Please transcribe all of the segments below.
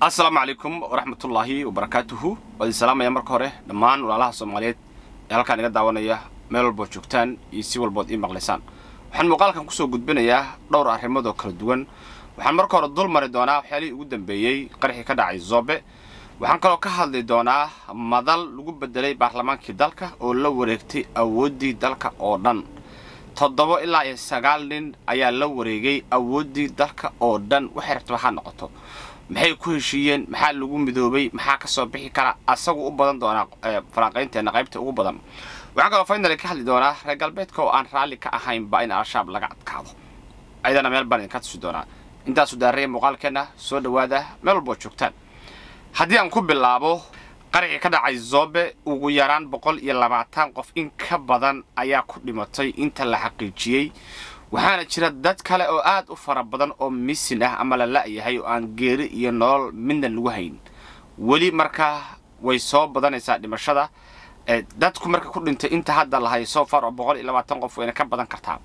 السلام عليكم ورحمة الله وبركاته. والسلام يا مركورة دمان ولا الصوماليات halkan iga daawanaya meel walba joogtaan iyo si walba in maqlaysan waxaan muuqaalkan ku soo gudbinayaa dhowr arrimood oo kala duwan waxaan marka hore dul mari doonaa waxyaalihii ugu dambeeyay qarxi ka dhacay Zobe waxaan kaloo ka hadli doonaa madal lagu bedelay baarlamaankii dalka oo la wareegtay awoodii dalka oo dhan 7 ilaa 9 nin ayaa la wareegay awoodii dalka oo dhan waxay rabtaa waxa noqoto maxay ku heshiiyeen maxaa lagu midoobay maxaa ka soo bixi kara asagu u badan doona falanqaynteena qaybta ugu badan waxaan kaloo finally ka hadli doonaa reer galbeedka oo aan raali ka ahayn ba in al-shabaab laga adkaado ayadana meel baan ka tusi doonaa intaas u daaray muuqaalkeena soo dhawaada meel walba joogtaan haddii aan ku bilaabo qarxi ka dhacay Zobe ugu yaraan 120 qof in ka badan ayaa ku dhimatay inta la xaqiijiyay waxaana jira dad kale oo aad u fara badan oo missing ah ama la laayahay oo aan geeri iyo nolol midna lagu hayn wali marka way soo badanaysaa dhimashada dadku marka ku dhintay inta hadda la hayo soo far 120 qof wayna ka badan kartaa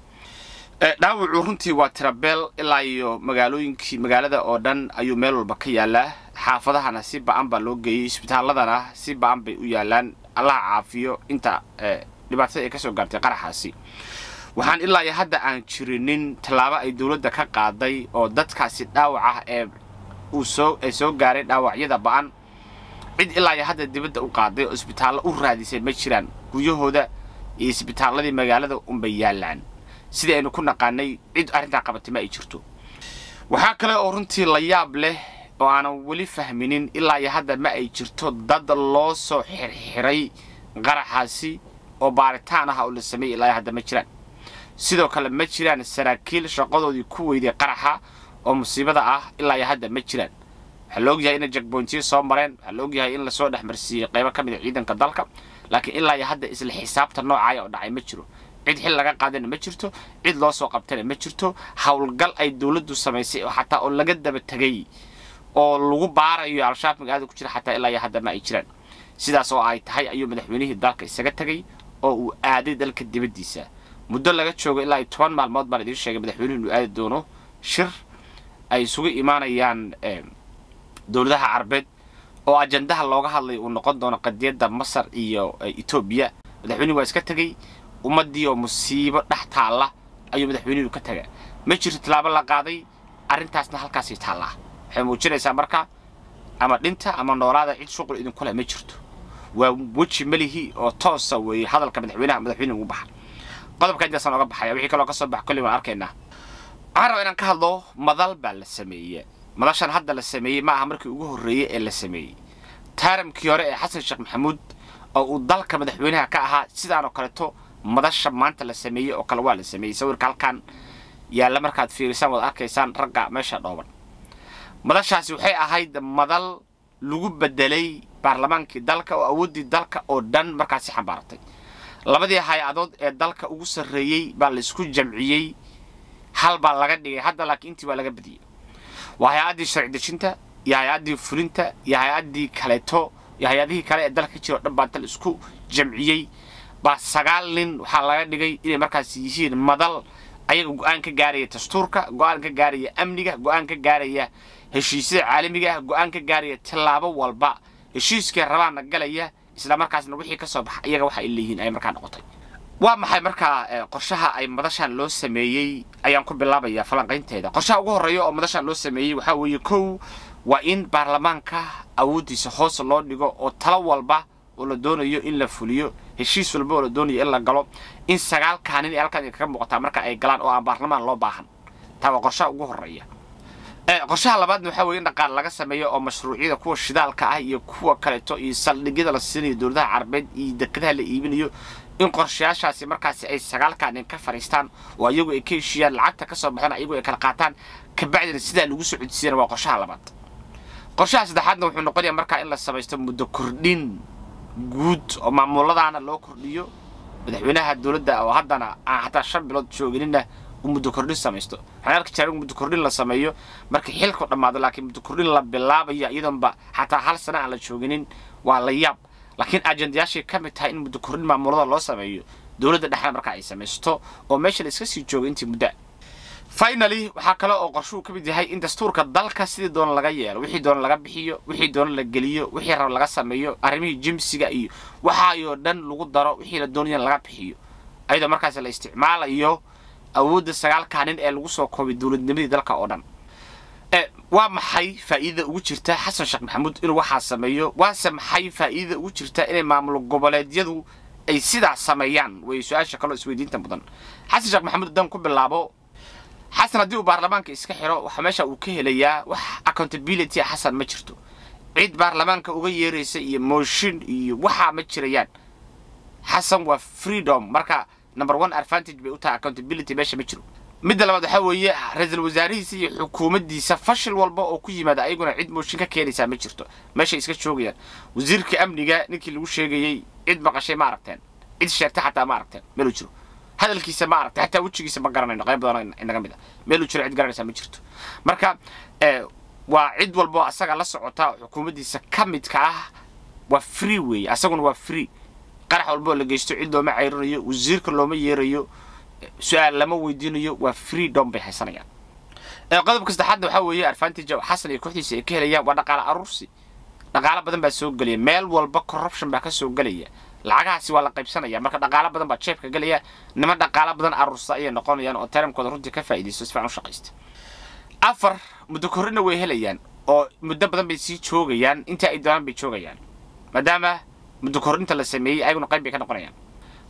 dhaawacu runtii waa tirabeel ilaa iyo magaalada oo dhan ayuu meel walba ka yaalaa xaafadahana si baan ba loo geeyay isbitaaladana si baan bay u yaalaan Allah caafiyo inta dhibaatada ay ka soo gaartay qaraxaasi waxaan ilaa iyo hadda aan jirinin talaabo ay dawladda ka qaaday oo dadkaasi dhaawac ah ee soo gaaray dhaawacyada baan cid ilaa iyo hadda dibadda u qaaday oo isbitaal u raadisay ma jiraan guyahooda iyo isbitaaladii magaalada bay yaalaan sidii aynu ku naqaanay cid arrinta qabatay ma ay jirto waxa kale oo runtii la yaab leh oo aan wali fahminin ilaa iyo hadda ma ay jirto dad loo soo xirxiray qaraxaasi oo baaritaan ah oo la sameeyay ilaa hadda ma jiraan sidoo kale ma jiraan saraakiil shaqadoodii ku weyday qaraxa oo musiibada ah ilaa iyo hadda ma jiraan waxa loo yahay in checkpoints soo mareen waxa loo yahay in la soo dhaxmarsiiyay qaybo ka mid ah ciidanka dalka laakiin ilaa iyo hadda isla xisaabta noocaaya oo dhacay ma jiro cid xil laga qaadana ma jirto cid loo soo qabtana ma jirto hawlgal ay dawladdu sameysay oo xataa oo laga daba tagay oo lagu baarayo al-shabaab magaalada ku jira xataa ilaa iyo hadda ma ay jiraan sidaas oo ay tahay ayuu madaxweynihii dalka isaga tagay oo uu aaday dalka dibadiisa muddo laga joogo ilaa 10 maalmood baan idin sheegay madaxweynuhu inuu aadi doono shir ay isugu imaanayaan dawladaha Carbeed oo ajandaha looga hadlay uu noqon doono qadiyada Masar iyo Ethiopia madaxweynuhu waa iska tagay ummadii oo musiibo dhax taala ayuu madaxweynuhu ka tagay ma jirto talaabo la qaaday arintaasna halkaas ay taala waxay muujinaysaa marka ama dhinta ama noolaada cid shuqul idin kula ma jirto waa waji malihi oo toos ah way hadalka madaxweynuhu u baxay qodobka inta sano uga baxay wixii kale oo ka soo bax kulli waan arkaynaa arab inaan ka hadlo madal baa la sameeyay madashan hadda la sameeyay ma aha markii ugu horeeyay ee la sameeyay taaramkii hore ee Xasan Sheekh Maxamuud oo uu dalka madaxweynaha ka ahaa sidaan oo kale to madasha maanta la sameeyay oo kale waa la sameeyay sawirka halkan yaala markaad fiirisaan wad arkaysaan ragga meesha dhooban madashaasi waxay ahayd madal lagu bedelay baarlamaankii dalka oo awoodii dalka oo dhan markaas xambaaratay labadii hay-adood ee dalka ugu sareeyay baa la isku jamciyay hal baa laga dhigay hadda laakiin intii waa laga badiyay waa hay-adii sharci dejinta iyo hay-adii fulinta iyo hay-adii kaleeto iyo hay-adihii kale ee dalka jiro dhan baa dal isku jamciyay baa 9 nin waxa laga dhigay inay markaas yihiin madal ayaga go'aan ka gaaraya dastuurka go'aan ka gaaraya amniga go'aan ka gaaraya heshiisyada caalamiga ah go'aan ka gaaraya talaabo walba heshiiska rabaana galaya isla markaasna wixii ka soo baxay iyaga waxa ay leeyihiin ay markaa noqotay waa maxay markaa qorshaha ay madashan loo sameeyay ayaan ku bilaabayaa falanqaynteeda qorshaha ugu horeeya oo madashan loo sameeyay waxa weeye kow waa in baarlamaanka awoodiisa hoos loo dhigo oo talo walba oo la doonayo in la fuliyo heshiis walba oo la doonayo in la galo in 9 kaanin ee halkan ka muuqata marka ay galaan oo aan baarlamaan loo baahan taa waa qorshaha ugu horeeya qorshaha labaadna waxa weeye in dhaqaale laga sameeyo oo mashruucyada kuwa shidaalka ah iyo kuwa kaleeto iyo saldhigyada la siinayo dawladaha Carbeed iyo dekedaha la iibinayo in qorshayaashaasi markaas ay 9 kaanin ka fariistaan oo ayagu ay ka heshiyaan lacagta ka soo baxan ayagu ay kala qaataan ka bacdina sida lagu soo codsiiyay waa qorshaha labaad qorshaha saddexaadna wuxuu noqonayaa marka in la sameeyo muddo kordhin guud oo maamuladaana loo kordhiyo madaxweynaha dawladda oo haddana aan hataa 5 bilood jooginina muddo kordhin sameesto xalka jaarin muddo kordhin la sameeyo marka xilku dhamaado laakiin muddo kordhin la bilaabayo iyadanba hataa hal sano aan la jooginin waa la yaab laakiin ajandayaashii ka mid tahay in muddo kordhin maamulada loo sameeyo dawladda dhaxal marka ay sameesto oo meesha la iska sii joogo intii muddo finally waxaa kale oo qorshuhu ka mid yahay in dastuurka dalka sidii doona laga yeelo wixii doona laga bixiyo wixii doona la geliyo wixii rab laga sameeyo arrimihii jimsiga iyo waxaayoo dhan lagu daro wixii la doonaya laga bixiyo ayadoo markaas la isticmaalayo awoodda 9 nin ee lagu soo koobay dawladnimadii dalka oo dhan waa maxay faa'iidada ugu jirta xasan sheekh maxamuud inuu waxa sameeyo waa maxay faa'iidada ugu jirta inay maamul goboleedyadu ay sidaas sameeyaan way su'aasha kale isweydiinta mudan xasan sheekh maxamuud dan ku bilaabo xasan haddii uu baarlamaanka iska xiro waxa meesha uu ka helayaa wax accountability xasan ma jirto cid baarlamaanka uga yeeraysa iyo motion iyo waxa ma jirayaan xasan waa freedom marka number 1 advantage bay u tahay accountability meesha ma jiro midda labaad waxa weeye ra'iisul wasaarihiisa iyo xukuumaddiisa fashil walba oo ku yimaada ayaguna cid motion ka keenaysa ma jirto meesha iska joogayaan wasiirka amniga ninkii lagu sheegayay cid maqashay ma aragteen cid sheegtay xataa ma aragteen meel jiro hadalkiisa ma aragtay xataa wajigiisa ma garanayno qayb badan inaga mid ah meel jiro cid garanaysa ma jirto marka waa cid walba asaga la socota xukuumaddiisa ka midka ah waa free way asaguna waa free qarax walba la geysto cid looma cayrinayo wasiirka looma yeerayo su'aal lama weydiinayo waa freedom bay haysanayaan qodobka saddexaad waxa weeye advantage xasan iyo kooxdiisa ay ka helayaan waa dhaqaale aruursi dhaqaale badan baa soo galaya meel walba corruption baa ka soo galaya lacagahaasi waa la qaybsanaya marka dhaqaale badan baa jeebka galaya nima dhaqaale badan aruursa ay noqonayaan oo taramkooda runtii ka faa'iideysto si fiican u shaqeysta afar muddo korrina way helayaan oo muddo badan bay sii joogayaan inta ay doonaan bay joogayaan maadaama muddo korrinta la sameeyay ayaguna qayb bay ka noqonayaan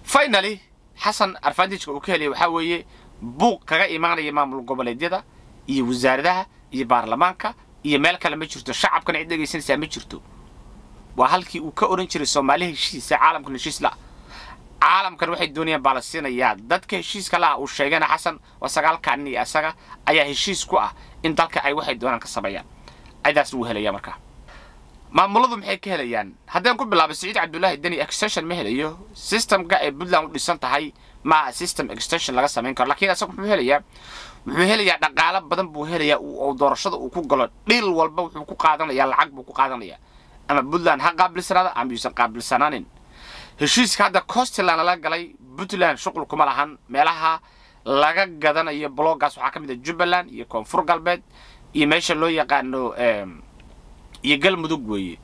finally xasan advantage uu ka helay waxa weeye buuq kaga imaanaya maamul goboleedyada iyo wasaaradaha iyo baarlamaanka iyo meel kale ma jirto shacabkana cid dhageysanaysa ma jirto waa halkii uu ka oran jiray Soomaaliya heshiisa caalamka heshiis la caalamkan waxay doonayaan balaasinayaa dadka heshiiska la uu sheegana xasan waa 9 nin asaga ayaa heshiis ku ah in dalka ay waxay doonaan ka sameeyaan aydaas uu helaya markaa maamuladu maxay ka helayaan haddaan ku bilaabo Saciid Cabdullaahi Dani extension ma helayo systemka ay Puntland u dhisan tahay ma system extension laga sameyn karo laakiin asagu wuxuu helayaa dhaqaale badan buu helayaa oo doorashada uu ku galo dhil walba wuxuu ku qaadanayaa lacag buu ku qaadanayaa ama Puntland ha qaabilsanaada ama yuusan qaabilsanaanin heshiiska hadda Coastland la galay Puntland shuqul kuma lahan meelaha laga gadanayo bloggaas waxa kamid ah Jubbaland iyo Koonfur Galbeed iyo meesha loo yaqaano iyo galmudug weeye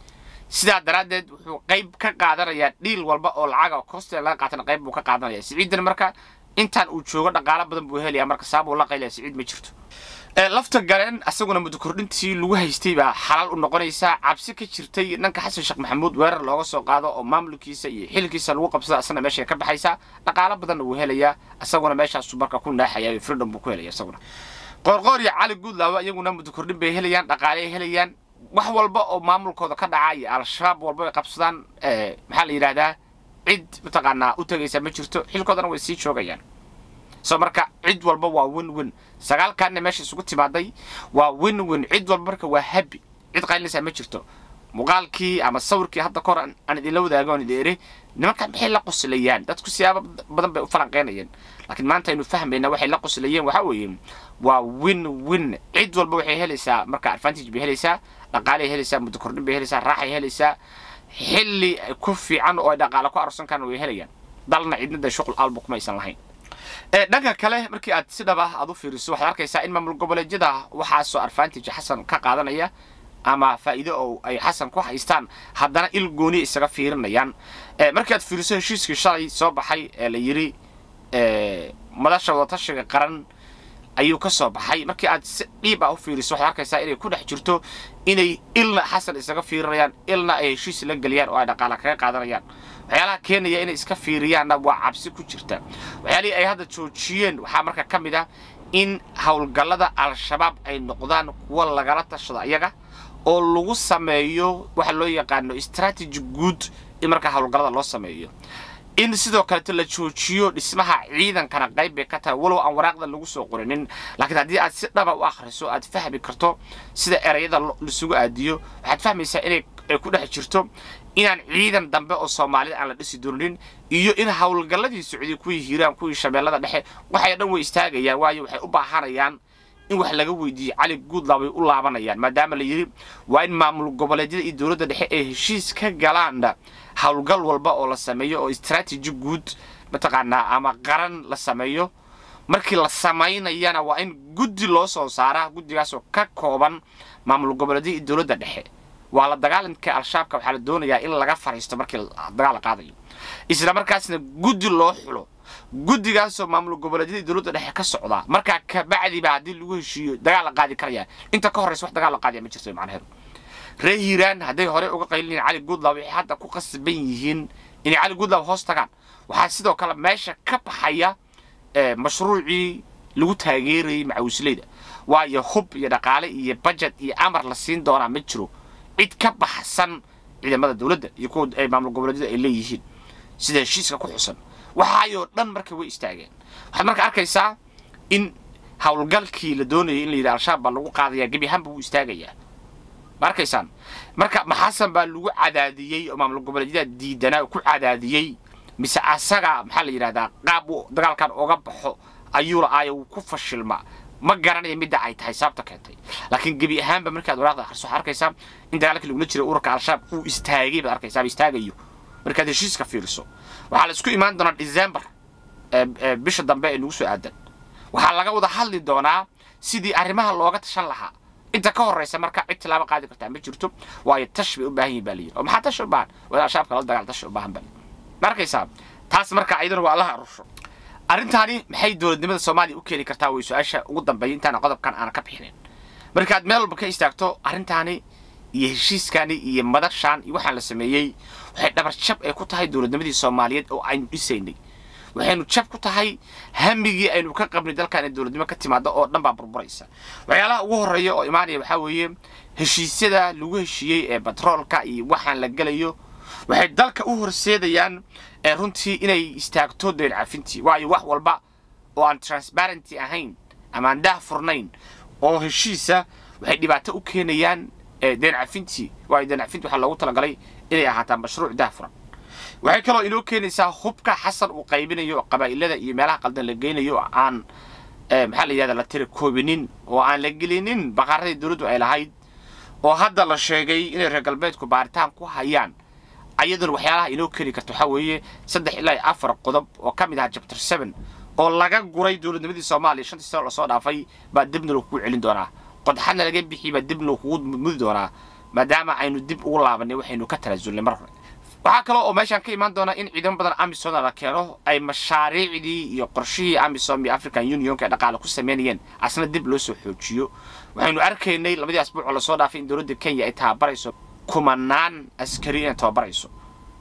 sidaa daraadeed wuxuu qayb ka qaadanayaa dhil walba oo lacag oo Coastland laga qaatana qayb buu ka qaadanayaa Saciidan marka intaan uu joogo dhaqaale badan buu helayaa marka saabo la qaylay Saciid ma jirto lafta galeen asaguna muddo kordhintii lagu haystay baa xalal u noqonaysa cabsi ka jirtay nanka xasan sheekh maxamuud weerar looga soo qaado oo maamulkiisa iyo xilkiisa lagu qabsado asana meesha ka baxaysa dhaqaale badan uu helayaa asaguna meeshaas marka ku naaxaya freedom buu ku helayaa asaguna qorqor iyo cali guudlaawa iyaguna muddo kordhin bay helayaan dhaqaale helayaan wax walba oo maamulkooda ka dhacay al-shabaab walba ay qabsadaan maxaa la yiraahdaa cid mataqaana u tagaysa ma jirto xilkoodana way sii joogayaan soo marka cid walba waa win 9 kan meesha isugu timaaday waa win cid walba marka waa happy cid qaylnaysa ma jirto muuqaalkii ama sawirkii hadda kor aan idin la wadaagoon idin nimanka maxay la qoslayaan dadku siyaabo badan bay u falanqeynayeen laakiin maanta inuu fahmayna waxay la qoslayeen waxa weeye waa win cid walba waxay helaysaa marka advantage bay helaysaa dhaqaale helaysaa muddo kordhin bay helaysaa raaxay helaysaa xilli ku fiican oo dhaqaale ku arsan kan way helayaan dalna cidna shuqul albu kuma aysan lahayn dhanka kale markii aad si dhaba aad u fiiriso waxaad arkaysaa in maamul goboleedyada waxa soo advantage xasan ka qaadanaya ama faa'iido oo ay xasan ku haystaan haddana il gooni isaga fiirinayaan markii aad fiiriso heshiiskii shalay soo baxay la yiri madasha wadatashiga qaran ayuu ka soo baxay markii aad si dhiib ah u fiiriso waxaad arkaysaa inay ku dhex jirto inay ilna xasan isaga fiirinayaan ilna ay heshiis la galiyaan oo ay dhaqaale kaga qaadanayaan waxyaalaha keenaya inay iska fiiriyaanna waa cabsi ku jirta waxyaalihii ay hadda joojiyeen waxaa marka ka mid ah in howlgallada al-shabaab ay noqdaan kuwa lagala tashado iyaga oo lagu sameeyo waxa loo yaqaano strategy good in marka howlgallada loo sameeyo in sidoo kale la joojiyo dhismaha ciidankana qayb bay ka tahay walow aan waraaqda lagu soo qorinin laakiin haddii aad si dhaba u akhriso aad fahmi karto sida erayada la isugu aadiyo waxaad fahmaysaa inay ku dhex jirto inaan ciidan dambe oo Soomaalida aan la dhisi doonin iyo in hawlgalladii Sacuudi ku hiiraan ku shabeellada dhexe waxay dhan way istaagayaan waayo waxay u baahanayaan in wax laga weydiiyo cali guudlaaw ay u laabanayaan maadaama la yiri waa in maamul goboleedyada iyo dawladda dhexe ee heshiis ka galaan hawlgal walba oo la sameeyo oo strategy good mataqaana ama qaran la sameeyo markii la samaynayana waa in guddi loo soo saaraa guddigaas oo ka kooban maamul goboleedyo iyo dawladda dhexe waa la dagaalanka al-shabaabka waxaa la doonayaa in laga fariisto markii dagaal la qaadayo isla markaasna guddi loo xulo guddigaas oo maamul goboleedyada dawladda dhexe ka socda marka ka bacdi ba hadii lagu heshiiyo dagaal la qaadi karaya inta ka horeysa wax dagaal la qaadi ma jirto macnaheedu reehiran haday hore uga qaylin cali guudlaaw waxay hadda ku qasban yihiin in cali guudlaaw hoos tagaan waxa sidoo kale meesha ka baxaya mashruuci lagu taageeray macawisleyda waayo hub iyo dhaqaale iyo budget iyo amar la siin doona ma jiro cid ka baxsan ciidamada dawladda iyo kuwa ay maamul goboleedyada ay leeyihiin sida heshiiska ku xusan waxaayo dhan markay way istaageen waxaad marka arkaysaa in hawlgalkii la doonayay in la yiraahdo al-shabaab lagu qaadaya gabi ahaan buu istaagayaa markaysaan marka maxasan baa lagu cadaadiyay oo maamul goboleedyada diidana ku cadaadiyay mise asaga maxaa la yiraahdaa qaab dagaalkan uga baxo ayuu laayo ku fashilma ma garanay mid ay tahay sababta keentay laakiin gabi ahaanba markaad waraaqda akhriso arkaysaa in dagaalkii lagu jiray ururka al-shabaab uu istaagay baad arkaysaa istaagayo markaad heshiiska fiiriso waxa la isku imaan doonaa December bisha dambe ee nagu soo aadan waxa laga wada hadli doonaa sidii arrimaha looga tashan lahaa inta ka horeysa marka cid tilaabo qaadi kartaa ma jirto waayo tashbi u baahan yahay baliyo oo maxaa tash u baahan wada al-shabaabka la dagaal tash u baahan bal markaysaa taas marka ayadana waa Allah rusho arintani maxay dawladnimada Soomaaliya u keenay kartaa way su'aasha ugu dambeeyay intaan qodobkan aan ka bixinin markaad meel walba ka istaagto arintani iyo heshiiskani iyo madashan iyo waxa la sameeyay waxay dhabar jab ay ku tahay dawladnimadii Soomaaliyeed oo aynu dhisaynay waxaynu jab ku tahay hamigii aynu ka qabnay dalkan dawladnimo ka timaado oo dhan baa burburaysa waxyaalaha ugu horeeya oo imaanaya waxa weeye heshiisyada lagu heshiiyay ee batroolka iyo waxaan la galayo waxay dalka u horseedayaan runtii inay istaagto deen cafintii waayo wax walba oo aan transparency ahayn ama aan daahfurnayn oo heshiisa waxay dhibaato u keenayaan deen cafintii waayo deen cafintii waxa loogu talagalay inay ahaataan mashruuc daahfuran waxay kaloo inoo keenaysaa hubka xasan uu qaybinayo qabaa'ilada iyo meelaha qaldan la geynayo aan maxaa la yiraahdaa la tiri koobinin oo aan la gelinin baqaradii dawladdu ay lahayd oo hadda la sheegay inay reer galbeedku baaritaan ku hayaan ayaduna waxyaalaha inoo keeni karto waxa weeye 3 ilaa 4 qodob oo kamid ah chapter 7 oo laga guray dawladnimadii Soomaaliya 5 sano soo dhaafay baa dibna loo ku celin doonaa qodxana laga bixi baa dibna ugu mudi doonaa maadaama aynu dib ugu laabanay waxaynu ka talaasulnay mar hore waxa kale oo meeshan ka iman doona in ciidan badan AMISOM la keeno ay mashaariicdii iyo qorshihii AMISOM iyo African Union ka dhaqaale ku sameeyeen asna dib loo soo xoojiyo waxaynu arkaynay labadii asbuuc oo la soo dhaafay in dawladda Kenya ay tababarayso kumanaan askari ee tababarayso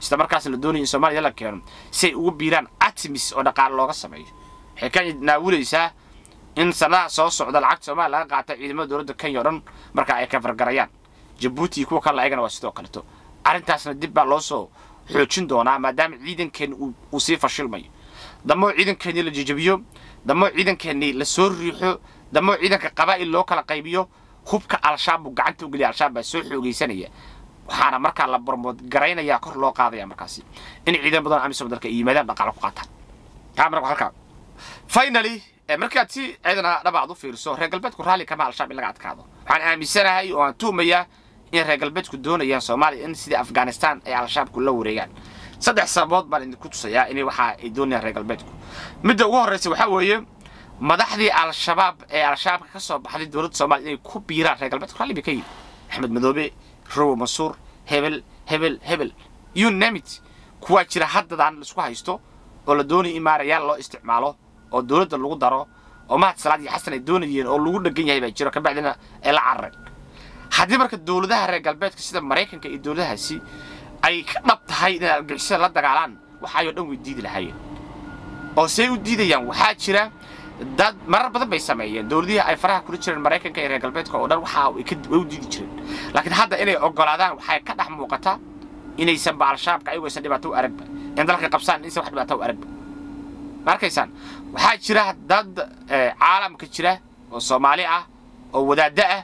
isla markaas la doonayay Soomaaliya la keeno si ay ugu biiraan ATMIS oo dhaqaale looga sameeyo waxay ka naawulaysaa in sanada soo socda lacag Soomaaliya laga qaato ciidamada dawladda Kenya oo dhan marka ay ka fargarayaan Djibouti kuwa kale ayagana waa sidoo kale arrintaasna dib baa loo soo xoojin doonaa maadaama ciidankeena uu sii fashilmayo damo ciidankeena la jijabiyo damo ciidankeena la soo riixo damo ciidanka qabaa'il loo kala qaybiyo hubka al-shabaab gacanta u galiya al-shabaab soo xoogaysanaya waxaana marka la barmood gareynaya kor loo qaadaya markaasi in ciidan badan AMISOM dalka yimaadaan dhaqaale ku qaataan kaamara halka finally markaad si ciidana dhabaad u fiirso reer galbeedku raali kama al-shabaab laga adkaado waxaan aaminsanahay oo aan tuumaya in reer galbeedku doonayaan Soomaaliya in sida Afghanistan ay al-shabaab ku la wareegaan saddex sababood baan idinku tusayaa in waxa ay doonayaan reer galbeedku midda ugu horeysa waxa weeye madaxdii al-shabaab ee al-shabaab ka soo baxday dawladda Soomaaliya inay ku biiraan reer galbeedku raali bay ka yihiin Axmed Madoobe Robo Mansour hebel you name it kuwa jira haddaan la isku haysto oo la doonay imaarayaal loo isticmaalo oo dawladda lagu daro oo Mahad Salaad iyo Xasan ay doonayeen oo lagu dhagan yahay baa jiro ka bacdina ee la carray haddii marka dawladaha reer galbeedka sida Mareykanka iyo dawladahaasi ay ka dhab tahay in argagixisada la dagaalaan waxa ay dhan weydiidi lahaayeen oo say u diidayaan waxa jira dad marar badan bay sameeyeen dawladihii ay faraha kula jireen Mareykanka iyo reer galbeedka oo dhan waxa ay ka u diidi jireen laakiin hadda inay ogolaadaan waxa ka dhax muuqata inay san al-shabaabka ay weysan dhibaato u arag in dalka qabsaan in wax dhibaato u arag markaysan waxa jira dad caalamka jira oo Soomaali ah oo wadaada ah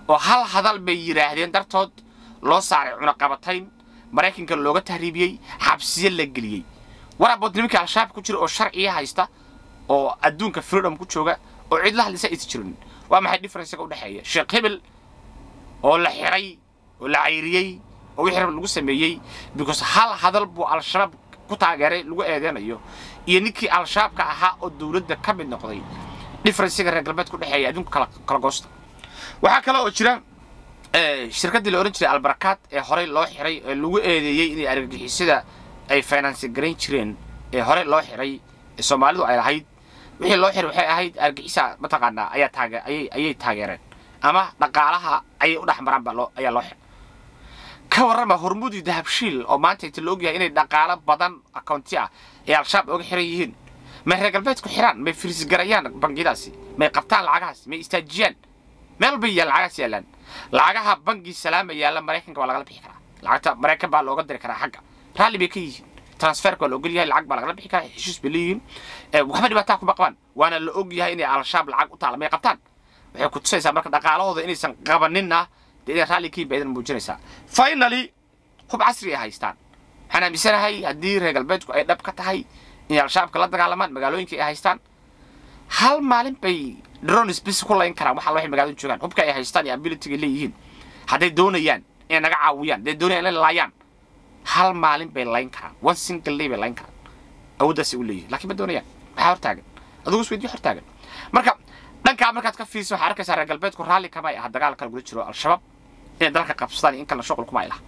oo hal hadal bay yiraahdeen dartood loo saaray cunaqabatayn Mareykanka looga tahriibiyay xabsiye la geliyay waraabod nimanka al-shabaab ku jira oo sharciye haysta oo adduunka freedom ku jooga oo cid la hadlaysa is jirin waa maxay difference u dhaxeeya Sheekh Hebel oo la xiray oo la cayriyay oo wixii lagu sameeyay because hal hadal buu al-shabaab ku taageeray lagu eedeynayo iyo ninkii al-shabaabka ahaa oo dawladda ka mid noqday difference-ga reer galbeedka u dhaxeeya adduunka kala goosta waxa kale oo jira shirkadii la oran jiray albarakaad ee horey loo xiray ee lagu eedeeyay inay argagixisada ay finance gareyn jireen ee horey loo xiray Soomaalidu ay lahayd wixii loo xiray waxay ahayd argagixisa mataqaana ayay taageereen ama dhaqaalaha ay u dhaxmaraan baa ayaa loo xiray ka warrama hormuudi dahabshiil oo maanta inta loo ogyahay inay dhaqaale badan account ah ee al-shabaab uga xiran yihiin ma reer galbeedku xiraan ma firis garayaan bangidaasi ma qabtaan lacagahaas ma istaajiyaan meel bay lacagahaas yaalaan lacagaha bangi salaama yaala Mareykanka waa laga bixi karaa lacagta Mareykan baa looga diri karaa xagga raalli bay ka yihiin transfer ka loo ogyahay lacag baa laga bixi karaa heshiis biliin waxba dhibaato ku baqwan waana la ogyahay inay al-shabaab lacag u taalmay qabtaan waxay ku tusaysaa marka dhaqaalahooda inaysan qabanina inay raalli ka yimaadaan muujinaysaa finally hub casri ah haystaan waxaan aaminsanahay haddii reer galbeedku ay dhab ka tahay in al-shabaabka la dagaalamaan magaalooyinka ay haystaan hal maalin bay drones bis ku layn karaan waxa waxay magaalada joogaan hubka ay haystaan iyo ability-ga leeyihiin hadday doonayaan inay naga caawiyaan hadday doonayaan inay laayaan hal maalin bay layn karaan one single day bay layn karaan awooddaasi u leeyihiin laakiin ma doonayaan maxaa hortaagan adigu isweydiyo hortaagan marka dhanka markaad ka fiirso waxaa arkaysaa reer galbeedku raalli kama ah dagaalka lagu jiro al-shabaab inay dalka qabsadaan in kala shuqul kuma ilaha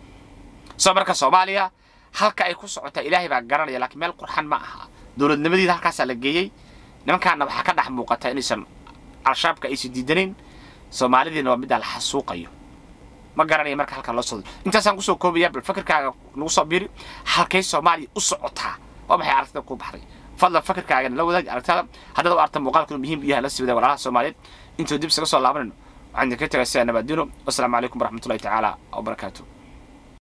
soo marka Soomaaliya halka ay ku socotaa Ilaahay baa garanaya laakiin meel qurxan ma aha dawladnimadii halkaas la geeyay nimankaana waxa ka dhax muuqata inaysan al-shabaabka ay sidiidaneen Soomaalidiina waa mid la xasuuqayo ma garanaya marka halka loo soo intaasaan ku soo koobiyaa bal fikirkaaga nagu soo biiri halkay Soomaaliya u socotaa oo maxay aragtida ku baxday fadlan fikirkaaga la wadaag aragtada haddaba aragta muuqaalku muhiim yahay la sii wada walaalaha Soomaaliyeed intuu dib isaga soo laabanayno waxaan ka tagay nabadino wassalaamu calaykum waraxmatullaahi tacaala wa barakaatuh